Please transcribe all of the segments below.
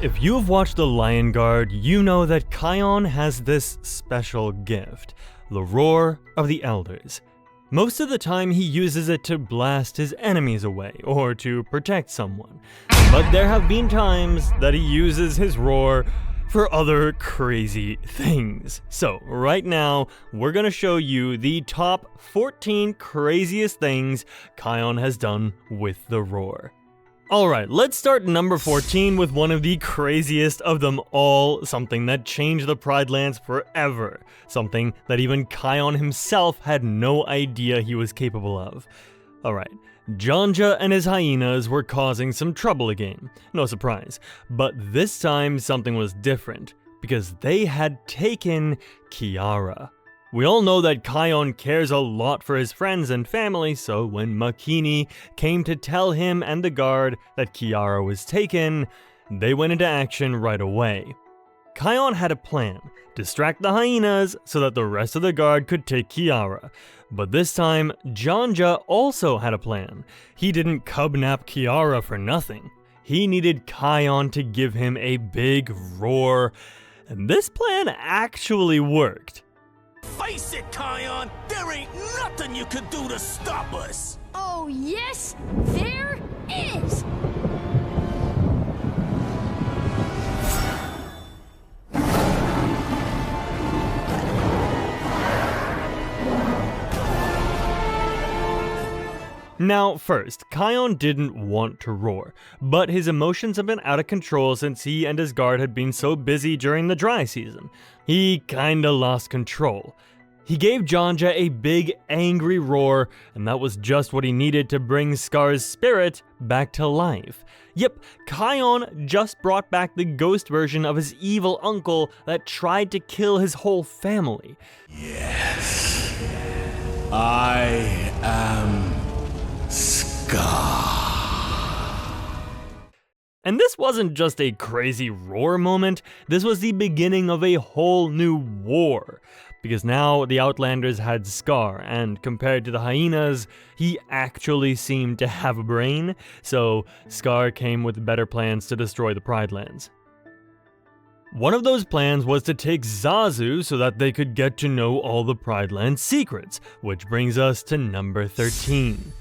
If you've watched The Lion Guard, you know that Kion has this special gift, the Roar of the Elders. Most of the time he uses it to blast his enemies away, or to protect someone. But there have been times that he uses his roar for other crazy things. So right now, we're gonna show you the top 14 craziest things Kion has done with the roar. Alright, let's start number 14 with one of the craziest of them all, something that changed the Pride Lands forever. Something that even Kion himself had no idea he was capable of. Alright, Janja and his hyenas were causing some trouble again, no surprise. But this time something was different, because they had taken Kiara. We all know that Kion cares a lot for his friends and family, so when Makini came to tell him and the guard that Kiara was taken, they went into action right away. Kion had a plan: distract the hyenas so that the rest of the guard could take Kiara. But this time, Janja also had a plan. He didn't cubnap Kiara for nothing. He needed Kion to give him a big roar, and this plan actually worked. Face it, Kion! There ain't nothing you can do to stop us! Oh yes, there is! Now first, Kion didn't want to roar, but his emotions have been out of control since he and his guard had been so busy during the dry season. He kinda lost control. He gave Janja a big angry roar, and that was just what he needed to bring Scar's spirit back to life. Yep, Kion just brought back the ghost version of his evil uncle that tried to kill his whole family. Yes, I am Scar. And this wasn't just a crazy roar moment, this was the beginning of a whole new war. Because now the Outlanders had Scar, and compared to the hyenas, he actually seemed to have a brain, so Scar came with better plans to destroy the Pride Lands. One of those plans was to take Zazu so that they could get to know all the Pride Land secrets, which brings us to number 13.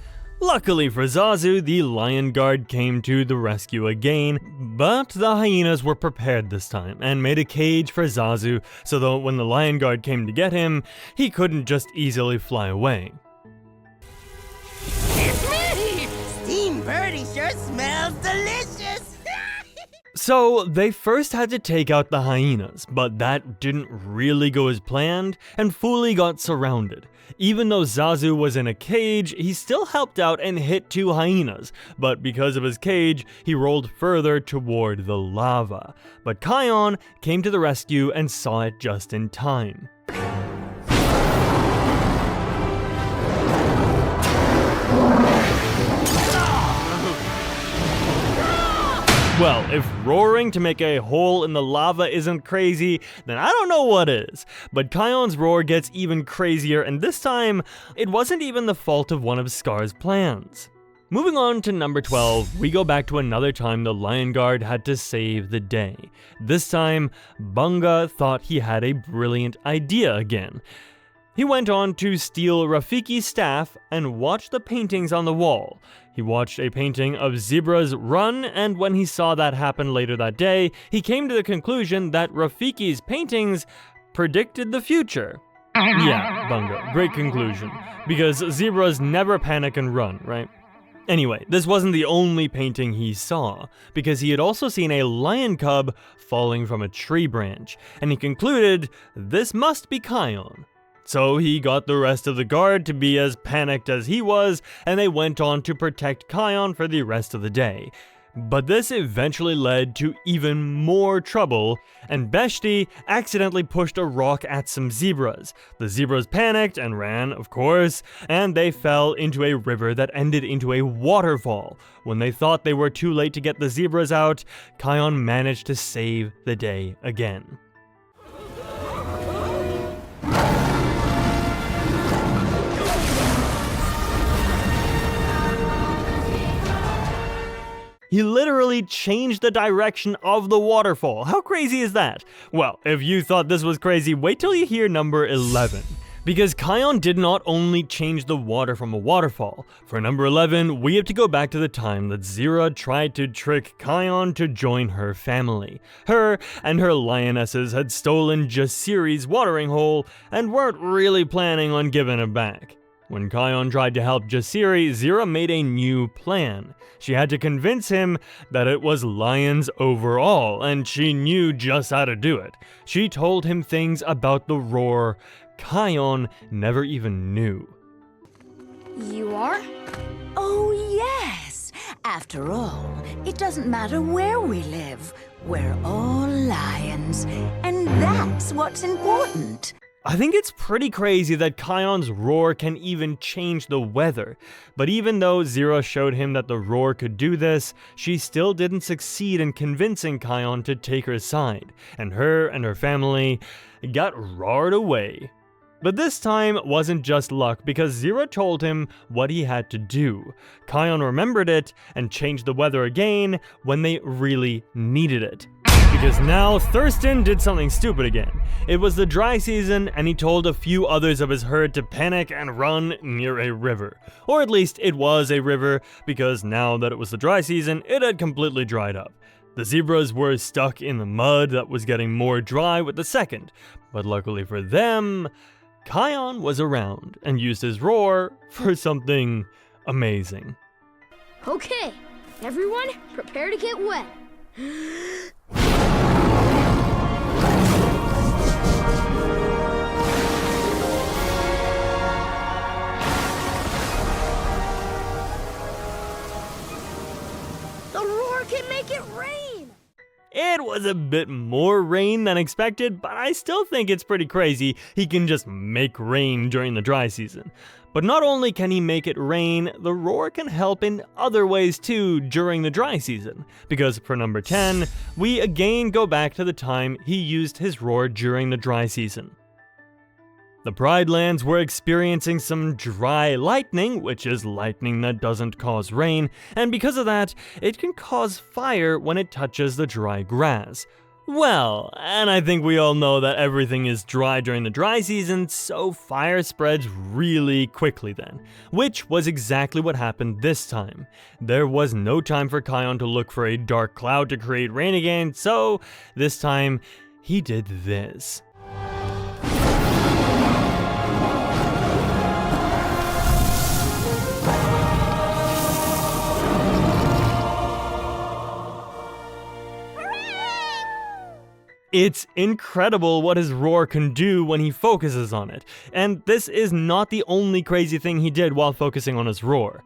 Luckily for Zazu, the Lion Guard came to the rescue again, but the hyenas were prepared this time and made a cage for Zazu so that when the Lion Guard came to get him, he couldn't just easily fly away. It's me! Steamed birdie sure smells delicious! So they first had to take out the hyenas, but that didn't really go as planned, and Fuli got surrounded. Even though Zazu was in a cage, he still helped out and hit 2 hyenas, but because of his cage, he rolled further toward the lava. But Kion came to the rescue and saw it just in time. Well, if roaring to make a hole in the lava isn't crazy, then I don't know what is. But Kion's roar gets even crazier, and this time, it wasn't even the fault of one of Scar's plans. Moving on to number 12, we go back to another time the Lion Guard had to save the day. This time, Bunga thought he had a brilliant idea again. He went on to steal Rafiki's staff and watch the paintings on the wall. He watched a painting of zebras run, and when he saw that happen later that day, he came to the conclusion that Rafiki's paintings predicted the future. Yeah, Bunga, great conclusion. Because zebras never panic and run, right? Anyway, this wasn't the only painting he saw, because he had also seen a lion cub falling from a tree branch, and he concluded this must be Kion. So he got the rest of the guard to be as panicked as he was, and they went on to protect Kion for the rest of the day. But this eventually led to even more trouble, and Besthe accidentally pushed a rock at some zebras. The zebras panicked and ran, of course, and they fell into a river that ended into a waterfall. When they thought they were too late to get the zebras out, Kion managed to save the day again. He literally changed the direction of the waterfall. How crazy is that? Well, if you thought this was crazy, wait till you hear number 11. Because Kion did not only change the water from a waterfall. For number 11, we have to go back to the time that Zira tried to trick Kion to join her family. Her and her lionesses had stolen Jasiri's watering hole and weren't really planning on giving it back. When Kion tried to help Jasiri, Zira made a new plan. She had to convince him that it was lions overall, and she knew just how to do it. She told him things about the roar Kion never even knew. You are? Oh, yes. After all, it doesn't matter where we live. We're all lions, and that's what's important. I think it's pretty crazy that Kion's roar can even change the weather. But even though Zira showed him that the roar could do this, she still didn't succeed in convincing Kion to take her side, and her family got roared away. But this time wasn't just luck, because Zira told him what he had to do. Kion remembered it and changed the weather again when they really needed it. Because now Thurston did something stupid again. It was the dry season, and he told a few others of his herd to panic and run near a river. Or at least it was a river, because now that it was the dry season, it had completely dried up. The zebras were stuck in the mud that was getting more dry with the second. But luckily for them, Kion was around and used his roar for something amazing. Okay, everyone, prepare to get wet. The roar can make it rain! It was a bit more rain than expected, but I still think it's pretty crazy he can just make rain during the dry season. But not only can he make it rain, the roar can help in other ways too during the dry season. Because for number 10, we again go back to the time he used his roar during the dry season. The Pride Lands were experiencing some dry lightning, which is lightning that doesn't cause rain, and because of that, it can cause fire when it touches the dry grass. Well, and I think we all know that everything is dry during the dry season, so fire spreads really quickly then, which was exactly what happened this time. There was no time for Kion to look for a dark cloud to create rain again, so this time he did this. It's incredible what his roar can do when he focuses on it, and this is not the only crazy thing he did while focusing on his roar.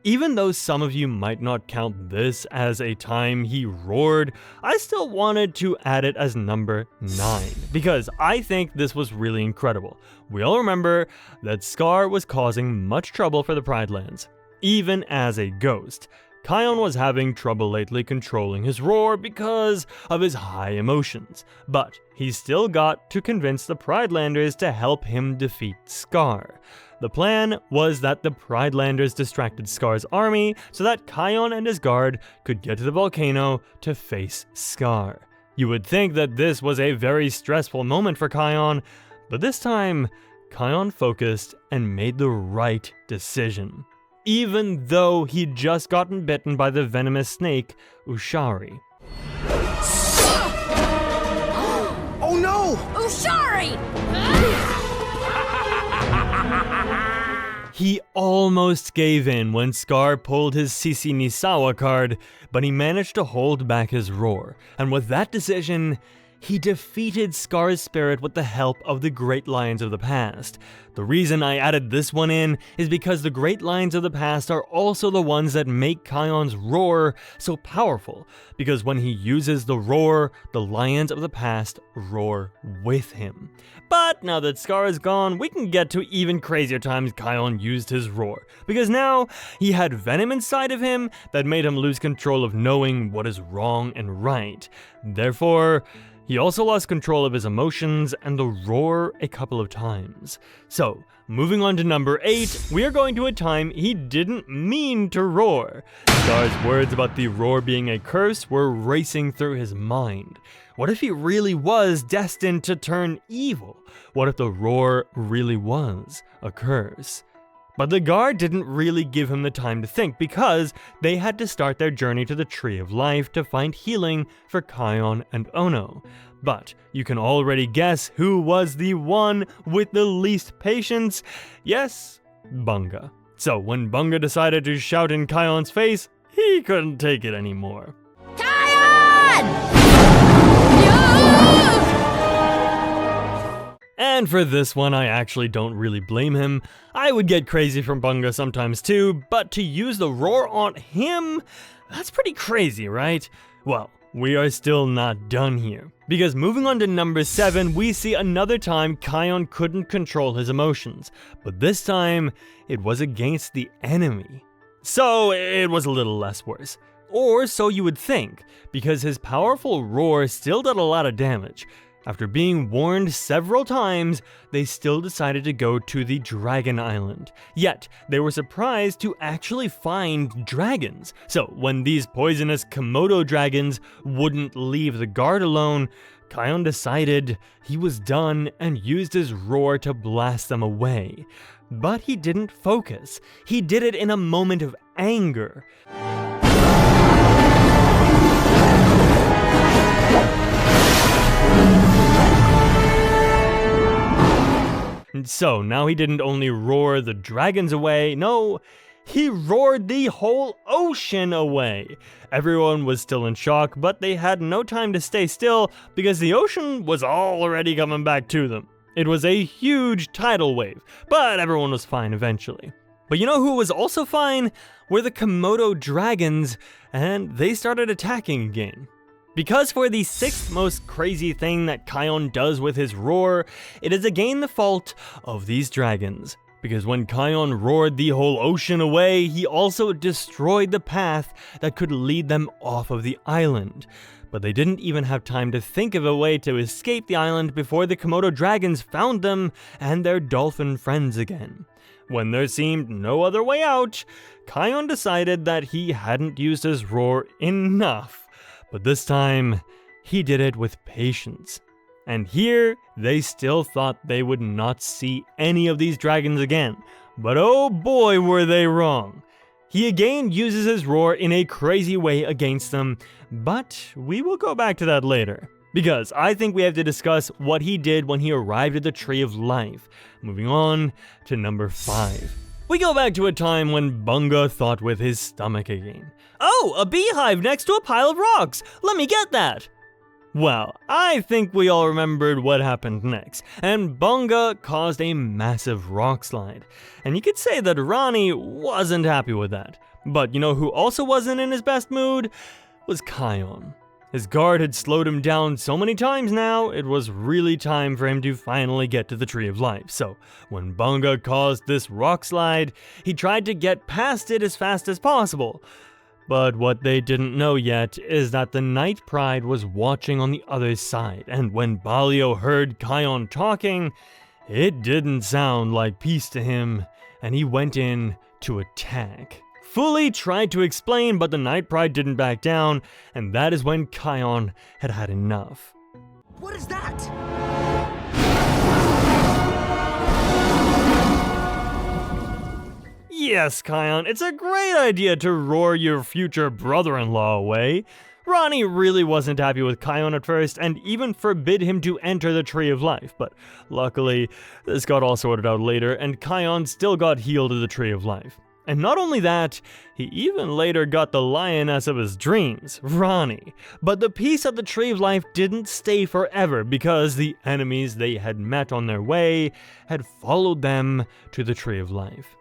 Even though some of you might not count this as a time he roared, I still wanted to add it as number 9, because I think this was really incredible. We all remember that Scar was causing much trouble for the Pride Lands, even as a ghost. Kion was having trouble lately controlling his roar because of his high emotions, but he still got to convince the Pridelanders to help him defeat Scar. The plan was that the Pridelanders distracted Scar's army so that Kion and his guard could get to the volcano to face Scar. You would think that this was a very stressful moment for Kion, but this time, Kion focused and made the right decision. Even though he'd just gotten bitten by the venomous snake, Ushari. Oh no! Ushari! He almost gave in when Scar pulled his Sisi Nisawa card, but he managed to hold back his roar, and with that decision, he defeated Scar's spirit with the help of the Great Lions of the Past. The reason I added this one in is because the Great Lions of the Past are also the ones that make Kion's roar so powerful, because when he uses the roar, the Lions of the Past roar with him. But now that Scar is gone, we can get to even crazier times Kion used his roar, because now he had venom inside of him that made him lose control of knowing what is wrong and right. Therefore, He also lost control of his emotions and the roar a couple of times. So, moving on to number 8, we are going to a time he didn't mean to roar. Scar's words about the roar being a curse were racing through his mind. What if he really was destined to turn evil? What if the roar really was a curse? But the guard didn't really give him the time to think because they had to start their journey to the Tree of Life to find healing for Kion and Ono. But you can already guess who was the one with the least patience. Yes, Bunga. So when Bunga decided to shout in Kion's face, he couldn't take it anymore. And for this one, I actually don't really blame him. I would get crazy from Bunga sometimes too, but to use the roar on him, that's pretty crazy, right? Well, we are still not done here. Because moving on to number 7, we see another time Kion couldn't control his emotions. But this time, it was against the enemy. So, it was a little less worse. Or so you would think, because his powerful roar still did a lot of damage. After being warned several times, they still decided to go to the Dragon Island. Yet, they were surprised to actually find dragons. So, when these poisonous Komodo dragons wouldn't leave the guard alone, Kion decided he was done and used his roar to blast them away. But he didn't focus. He did it in a moment of anger. So now he didn't only roar the dragons away, no, he roared the whole ocean away. Everyone was still in shock, but they had no time to stay still because the ocean was already coming back to them. It was a huge tidal wave, but everyone was fine eventually. But you know who was also fine? Were the Komodo dragons, and they started attacking again. Because for the 6th most crazy thing that Kion does with his roar, it is again the fault of these dragons. Because when Kion roared the whole ocean away, he also destroyed the path that could lead them off of the island. But they didn't even have time to think of a way to escape the island before the Komodo dragons found them and their dolphin friends again. When there seemed no other way out, Kion decided that he hadn't used his roar enough. But this time, he did it with patience. And here, they still thought they would not see any of these dragons again. But oh boy, were they wrong. He again uses his roar in a crazy way against them, but we will go back to that later. Because I think we have to discuss what he did when he arrived at the Tree of Life. Moving on to number 5. We go back to a time when Bunga thought with his stomach again. Oh, a beehive next to a pile of rocks! Let me get that! Well, I think we all remembered what happened next, and Bunga caused a massive rock slide. And you could say that Rani wasn't happy with that. But you know who also wasn't in his best mood? Was Kion. His guard had slowed him down so many times now, it was really time for him to finally get to the Tree of Life. So, when Bunga caused this rock slide, he tried to get past it as fast as possible. But what they didn't know yet is that the Night Pride was watching on the other side, and when Baliyo heard Kion talking, it didn't sound like peace to him, and he went in to attack. Fully tried to explain, but the Night Pride didn't back down, and that is when Kion had had enough. What is that? Yes, Kion, it's a great idea to roar your future brother-in-law away. Rani really wasn't happy with Kion at first, and even forbid him to enter the Tree of Life, but luckily, this got all sorted out later, and Kion still got healed of the Tree of Life. And not only that, he even later got the lioness of his dreams, Rani. But the peace of the Tree of Life didn't stay forever because the enemies they had met on their way had followed them to the Tree of Life.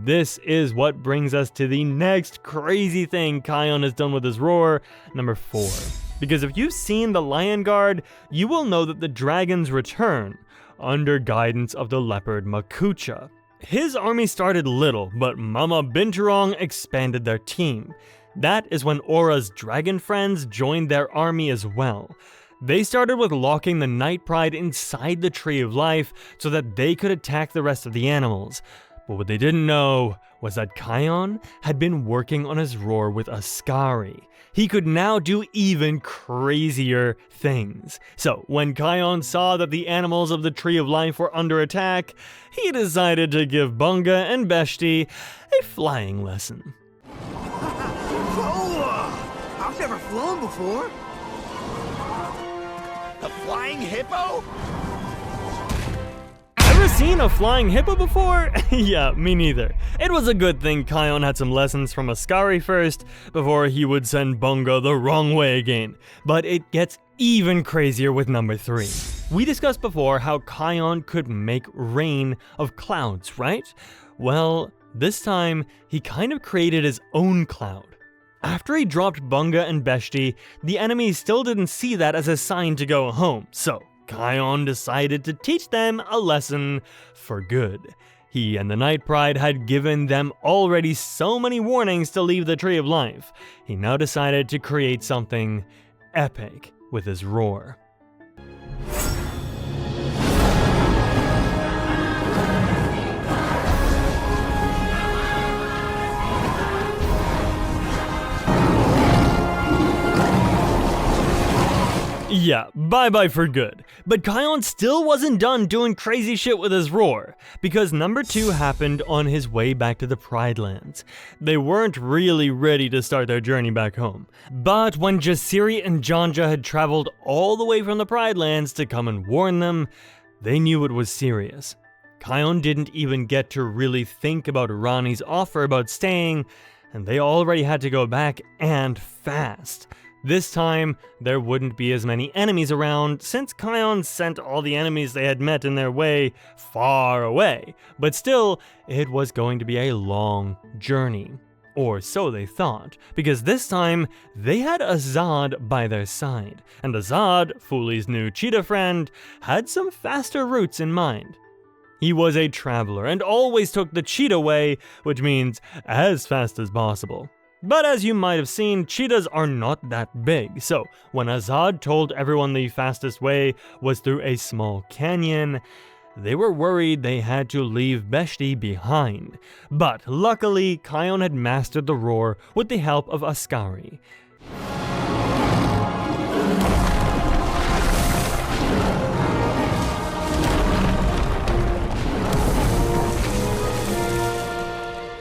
This is what brings us to the next crazy thing Kion has done with his roar, number 4. Because if you've seen the Lion Guard, you will know that the dragons return under guidance of the leopard Makucha. His army started little, but Mama Binturong expanded their team. That is when Aura's dragon friends joined their army as well. They started with locking the Night Pride inside the Tree of Life so that they could attack the rest of the animals. But what they didn't know was that Kion had been working on his roar with Ascari. He could now do even crazier things. So when Kion saw that the animals of the Tree of Life were under attack, he decided to give Bunga and Besthe a flying lesson. Whoa! I've never flown before. A flying hippo? Ever seen a flying hippo before? Yeah, me neither. It was a good thing Kion had some lessons from Ascari first, before he would send Bunga the wrong way again. But it gets even crazier with number 3. We discussed before how Kion could make rain of clouds, right? Well, this time, he kind of created his own cloud. After he dropped Bunga and Besthe, the enemy still didn't see that as a sign to go home, so Kion decided to teach them a lesson for good. He and the Night Pride had given them already so many warnings to leave the Tree of Life. He now decided to create something epic with his roar. Yeah, bye-bye for good. But Kion still wasn't done doing crazy shit with his roar, because number 2 happened on his way back to the Pride Lands. They weren't really ready to start their journey back home. But when Jasiri and Janja had traveled all the way from the Pride Lands to come and warn them, they knew it was serious. Kion didn't even get to really think about Rani's offer about staying, and they already had to go back, and fast. This time, there wouldn't be as many enemies around, since Kion sent all the enemies they had met in their way far away. But still, it was going to be a long journey. Or so they thought, because this time, they had Azad by their side. And Azad, Fuli's new cheetah friend, had some faster routes in mind. He was a traveler and always took the cheetah way, which means as fast as possible. But as you might have seen, cheetahs are not that big, so when Azad told everyone the fastest way was through a small canyon, they were worried they had to leave Besthe behind. But luckily, Kion had mastered the roar with the help of Ascari.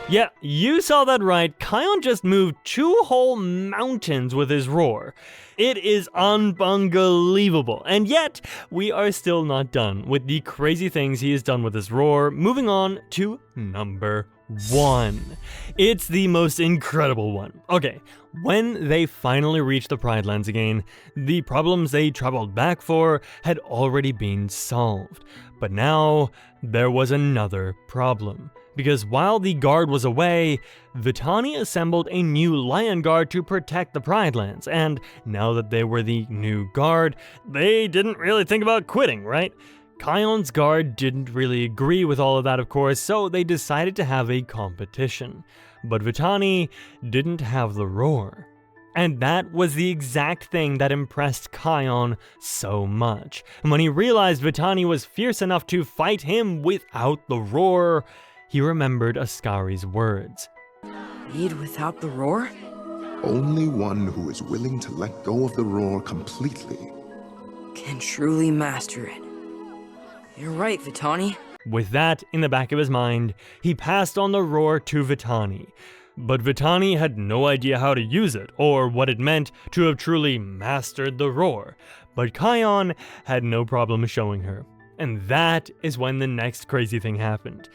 Yeah, you saw that right. Kion just moved 2 whole mountains with his roar. It is unbelievable. And yet, we are still not done with the crazy things he has done with his roar. Moving on to number 1. It's the most incredible one. Okay, when they finally reached the Pride Lands again, the problems they traveled back for had already been solved. But now, there was another problem. Because while the guard was away, Vitani assembled a new lion guard to protect the Pride Lands, and now that they were the new guard, they didn't really think about quitting, right? Kion's guard didn't really agree with all of that, of course, so they decided to have a competition. But Vitani didn't have the roar. And that was the exact thing that impressed Kion so much. And when he realized Vitani was fierce enough to fight him without the roar, he remembered Ascari's words. Lead without the roar? Only one who is willing to let go of the roar completely Can truly master it. You're right, Vitani. With that in the back of his mind, he passed on the roar to Vitani. But Vitani had no idea how to use it, or what it meant to have truly mastered the roar. But Kion had no problem showing her. And that is when the next crazy thing happened.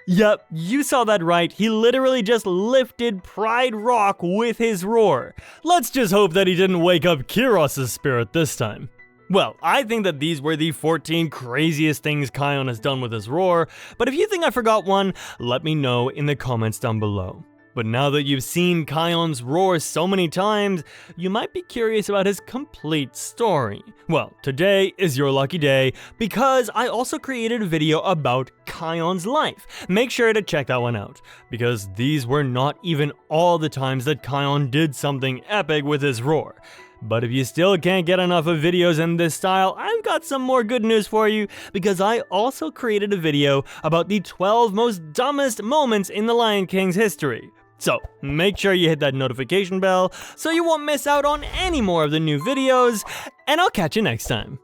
Yep, you saw that right. He literally just lifted Pride Rock with his roar. Let's just hope that he didn't wake up Kiros' spirit this time. Well, I think that these were the 14 craziest things Kion has done with his roar, but if you think I forgot one, let me know in the comments down below. But now that you've seen Kion's roar so many times, you might be curious about his complete story. Well, today is your lucky day because I also created a video about Kion's life. Make sure to check that one out, because these were not even all the times that Kion did something epic with his roar. But if you still can't get enough of videos in this style, I've got some more good news for you, because I also created a video about the 12 most dumbest moments in The Lion King's history. So, make sure you hit that notification bell so you won't miss out on any more of the new videos, and I'll catch you next time.